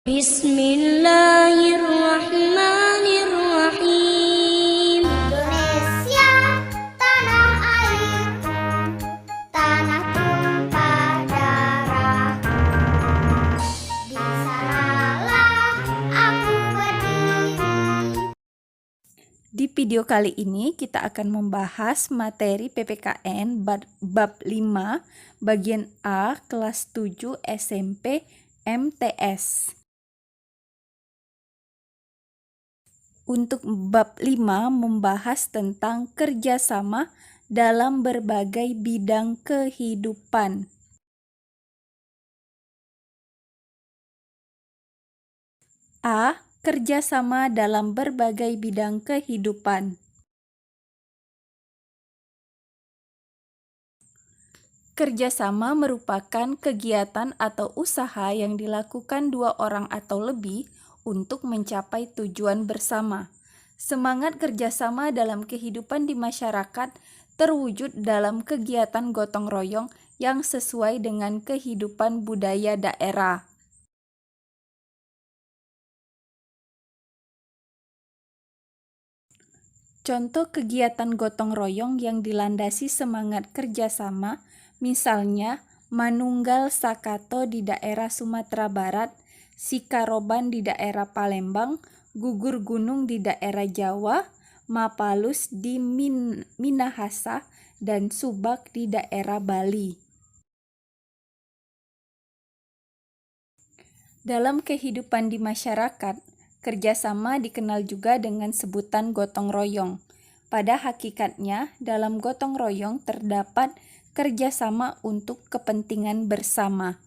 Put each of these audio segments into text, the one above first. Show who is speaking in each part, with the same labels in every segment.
Speaker 1: Bismillahirrahmanirrahim.
Speaker 2: Indonesia, tanah airku, tanah tumpah darahku. Di sanalah aku berdiri.
Speaker 3: Di video kali ini kita akan membahas materi PPKN bab 5 bagian A kelas 7 SMP MTS. Untuk bab 5 membahas tentang kerjasama dalam berbagai bidang kehidupan. A. Kerjasama dalam berbagai bidang kehidupan. Kerjasama merupakan kegiatan atau usaha yang dilakukan dua orang atau lebih untuk mencapai tujuan bersama. Semangat kerjasama dalam kehidupan di masyarakat terwujud dalam kegiatan gotong royong yang sesuai dengan kehidupan budaya daerah. Contoh kegiatan gotong royong yang dilandasi semangat kerjasama, misalnya Manunggal Sakato di daerah Sumatera Barat, Sikaroban di daerah Palembang, Gugur Gunung di daerah Jawa, Mapalus di Minahasa, dan Subak di daerah Bali. Dalam kehidupan di masyarakat, kerjasama dikenal juga dengan sebutan gotong royong. Pada hakikatnya, dalam gotong royong terdapat kerjasama untuk kepentingan bersama.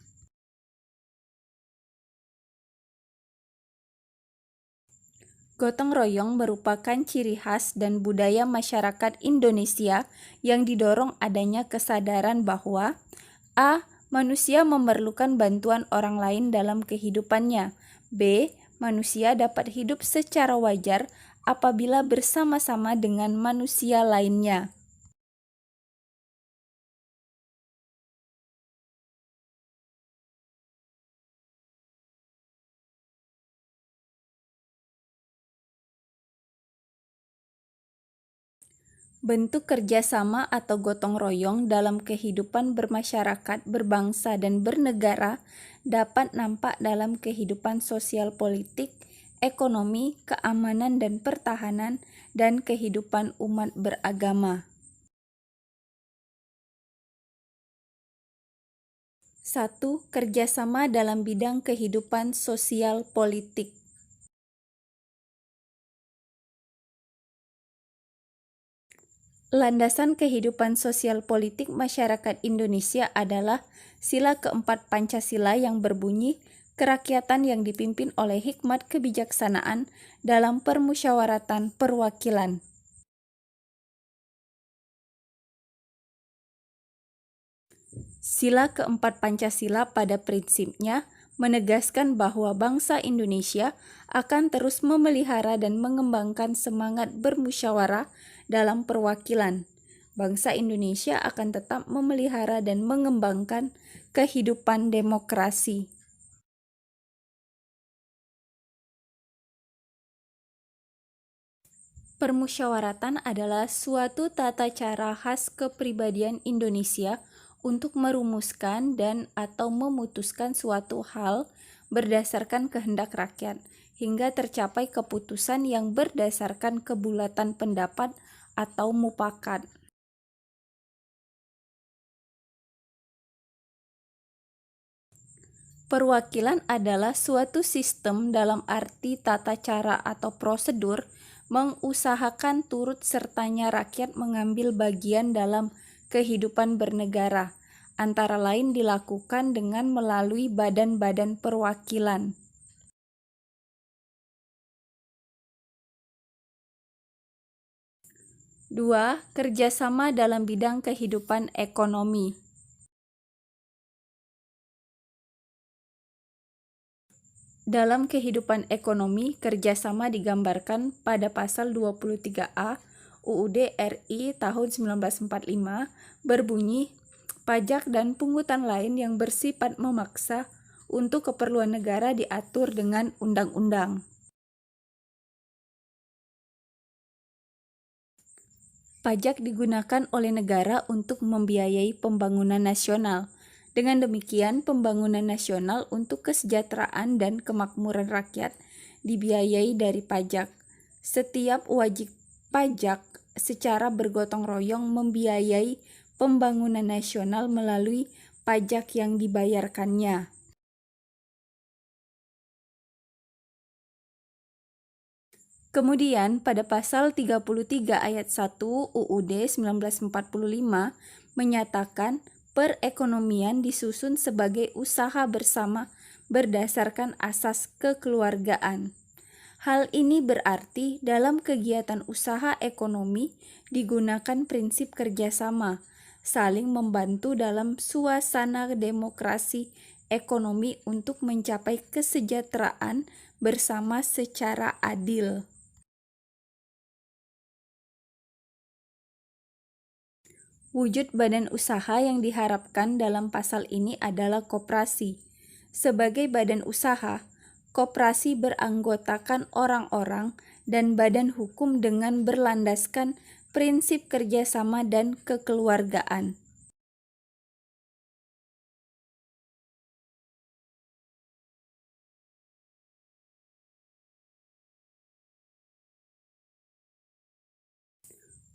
Speaker 3: Gotong royong merupakan ciri khas dan budaya masyarakat Indonesia yang didorong adanya kesadaran bahwa A. Manusia memerlukan bantuan orang lain dalam kehidupannya. B. Manusia dapat hidup secara wajar apabila bersama-sama dengan manusia lainnya. Bentuk kerjasama atau gotong royong dalam kehidupan bermasyarakat, berbangsa, dan bernegara dapat nampak dalam kehidupan sosial politik, ekonomi, keamanan dan pertahanan, dan kehidupan umat beragama. 1. Kerjasama dalam bidang kehidupan sosial politik. Landasan kehidupan sosial politik masyarakat Indonesia adalah sila keempat Pancasila yang berbunyi, kerakyatan yang dipimpin oleh hikmat kebijaksanaan dalam permusyawaratan perwakilan. Sila keempat Pancasila pada prinsipnya menegaskan bahwa bangsa Indonesia akan terus memelihara dan mengembangkan semangat bermusyawarah dalam perwakilan. Bangsa Indonesia akan tetap memelihara dan mengembangkan kehidupan demokrasi. Permusyawaratan adalah suatu tata cara khas kepribadian Indonesia untuk merumuskan dan atau memutuskan suatu hal berdasarkan kehendak rakyat, hingga tercapai keputusan yang berdasarkan kebulatan pendapat atau mufakat. Perwakilan adalah suatu sistem dalam arti tata cara atau prosedur mengusahakan turut sertanya rakyat mengambil bagian dalam kehidupan bernegara, antara lain dilakukan dengan melalui badan-badan perwakilan. Dua, kerjasama dalam bidang kehidupan ekonomi. Dalam kehidupan ekonomi, kerjasama digambarkan pada pasal 23A UUD RI tahun 1945 berbunyi, pajak dan pungutan lain yang bersifat memaksa untuk keperluan negara diatur dengan undang-undang. Pajak digunakan oleh negara untuk membiayai pembangunan nasional. Dengan demikian, pembangunan nasional untuk kesejahteraan dan kemakmuran rakyat dibiayai dari pajak. Setiap wajib pajak secara bergotong royong membiayai pembangunan nasional melalui pajak yang dibayarkannya. Kemudian pada pasal 33 ayat 1 UUD 1945 menyatakan perekonomian disusun sebagai usaha bersama berdasarkan asas kekeluargaan. Hal ini berarti dalam kegiatan usaha ekonomi digunakan prinsip kerjasama, saling membantu dalam suasana demokrasi ekonomi untuk mencapai kesejahteraan bersama secara adil. Wujud badan usaha yang diharapkan dalam pasal ini adalah koperasi. Sebagai badan usaha, koperasi beranggotakan orang-orang dan badan hukum dengan berlandaskan prinsip kerjasama dan kekeluargaan.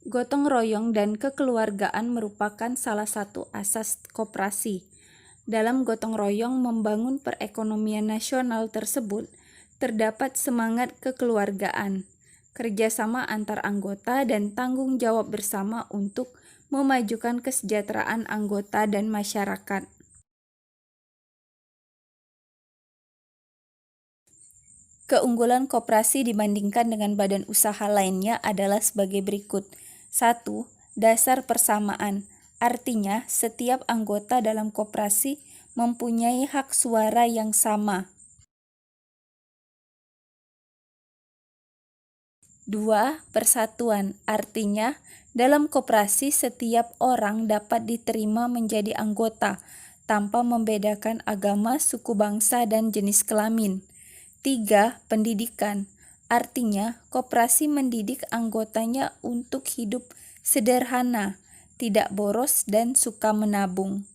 Speaker 3: Gotong royong dan kekeluargaan merupakan salah satu asas koperasi. Dalam gotong royong membangun perekonomian nasional tersebut, terdapat semangat kekeluargaan, kerjasama antar anggota dan tanggung jawab bersama untuk memajukan kesejahteraan anggota dan masyarakat. Keunggulan koperasi dibandingkan dengan badan usaha lainnya adalah sebagai berikut. 1. Dasar persamaan, artinya setiap anggota dalam koperasi mempunyai hak suara yang sama. 2. Persatuan, artinya dalam koperasi setiap orang dapat diterima menjadi anggota tanpa membedakan agama, suku bangsa, dan jenis kelamin. 3. Pendidikan, artinya koperasi mendidik anggotanya untuk hidup sederhana, tidak boros, dan suka menabung.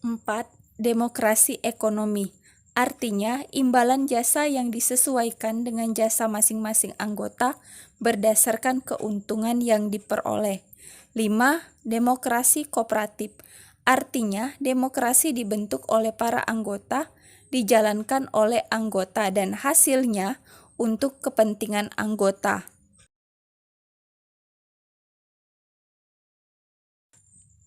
Speaker 3: 4. Demokrasi ekonomi, artinya imbalan jasa yang disesuaikan dengan jasa masing-masing anggota berdasarkan keuntungan yang diperoleh. 5. Demokrasi kooperatif, artinya demokrasi dibentuk oleh para anggota, dijalankan oleh anggota dan hasilnya untuk kepentingan anggota.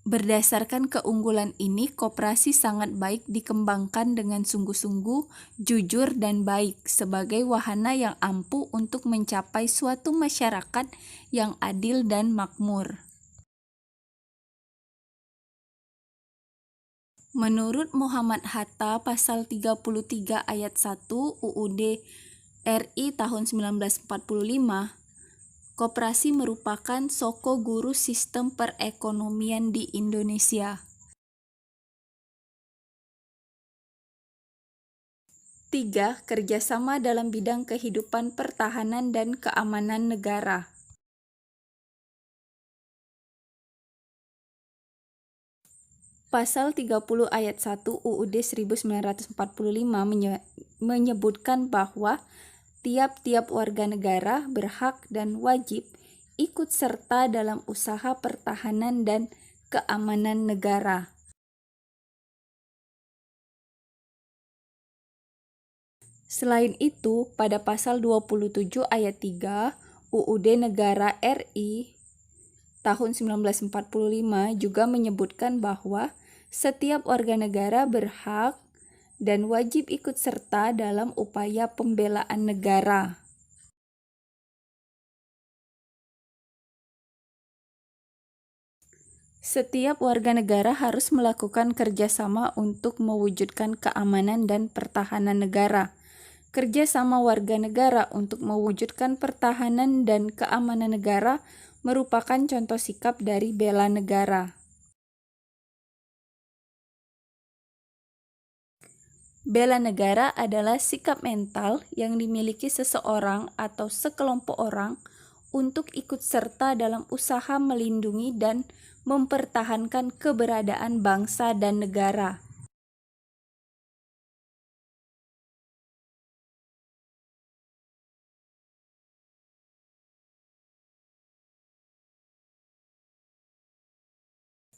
Speaker 3: Berdasarkan keunggulan ini, koperasi sangat baik dikembangkan dengan sungguh-sungguh, jujur, dan baik sebagai wahana yang ampuh untuk mencapai suatu masyarakat yang adil dan makmur. Menurut Muhammad Hatta pasal 33 ayat 1 UUD RI tahun 1945, koperasi merupakan soko guru sistem perekonomian di Indonesia. 3. Kerjasama dalam bidang kehidupan pertahanan dan keamanan negara. Pasal 30 ayat 1 UUD 1945 menyebutkan bahwa tiap-tiap warga negara berhak dan wajib ikut serta dalam usaha pertahanan dan keamanan negara. Selain itu, pada pasal 27 ayat 3 UUD Negara RI tahun 1945 juga menyebutkan bahwa setiap warga negara berhak dan wajib ikut serta dalam upaya pembelaan negara. Setiap warga negara harus melakukan kerjasama untuk mewujudkan keamanan dan pertahanan negara. Kerjasama warga negara untuk mewujudkan pertahanan dan keamanan negara merupakan contoh sikap dari bela negara. Bela negara adalah sikap mental yang dimiliki seseorang atau sekelompok orang untuk ikut serta dalam usaha melindungi dan mempertahankan keberadaan bangsa dan negara.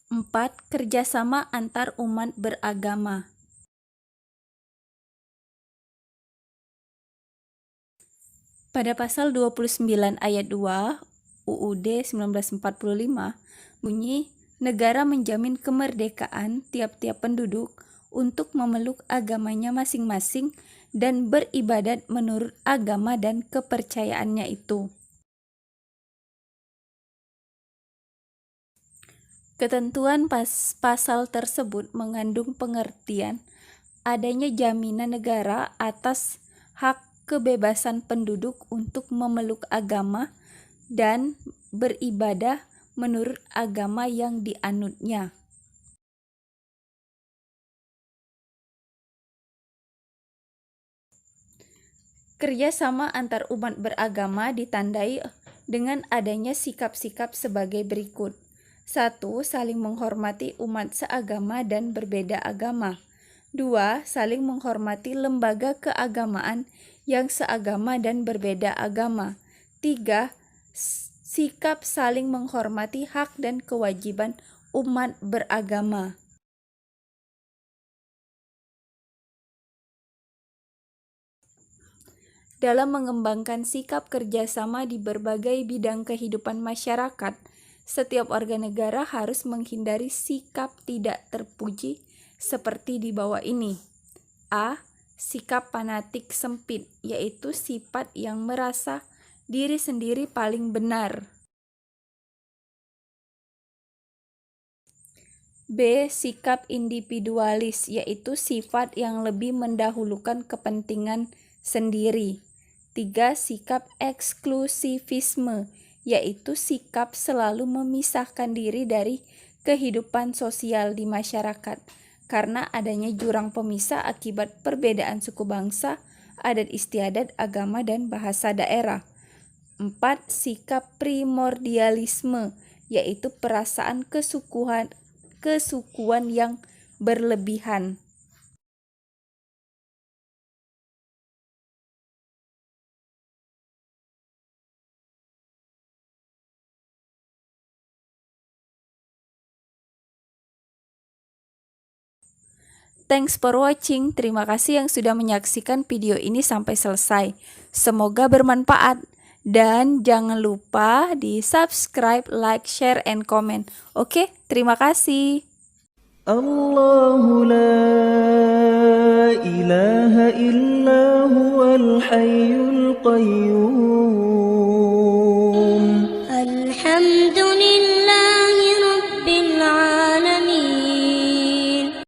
Speaker 3: Empat, kerjasama antar umat beragama. Pada pasal 29 ayat 2 UUD 1945 bunyi, negara menjamin kemerdekaan tiap-tiap penduduk untuk memeluk agamanya masing-masing dan beribadat menurut agama dan kepercayaannya itu. Ketentuan pasal tersebut mengandung pengertian adanya jaminan negara atas hak kebebasan penduduk untuk memeluk agama dan beribadah menurut agama yang dianutnya. Kerjasama antar umat beragama ditandai dengan adanya sikap-sikap sebagai berikut. 1. Saling menghormati umat seagama dan berbeda agama. 2. Saling menghormati lembaga keagamaan yang seagama dan berbeda agama. 3. Sikap saling menghormati hak dan kewajiban umat beragama. Dalam mengembangkan sikap kerjasama di berbagai bidang kehidupan masyarakat, setiap warga negara harus menghindari sikap tidak terpuji seperti di bawah ini. A. Sikap fanatik sempit, yaitu sifat yang merasa diri sendiri paling benar. B. Sikap individualis, yaitu sifat yang lebih mendahulukan kepentingan sendiri. 3. Sikap eksklusivisme, yaitu sikap selalu memisahkan diri dari kehidupan sosial di masyarakat karena adanya jurang pemisah akibat perbedaan suku bangsa, adat istiadat, agama, dan bahasa daerah. 4. Sikap primordialisme, yaitu perasaan kesukuan yang berlebihan. Thanks for watching. Terima kasih yang sudah menyaksikan video ini sampai selesai. Semoga bermanfaat. Dan jangan lupa di subscribe, like, share, and comment. Oke, terima kasih.
Speaker 4: Allah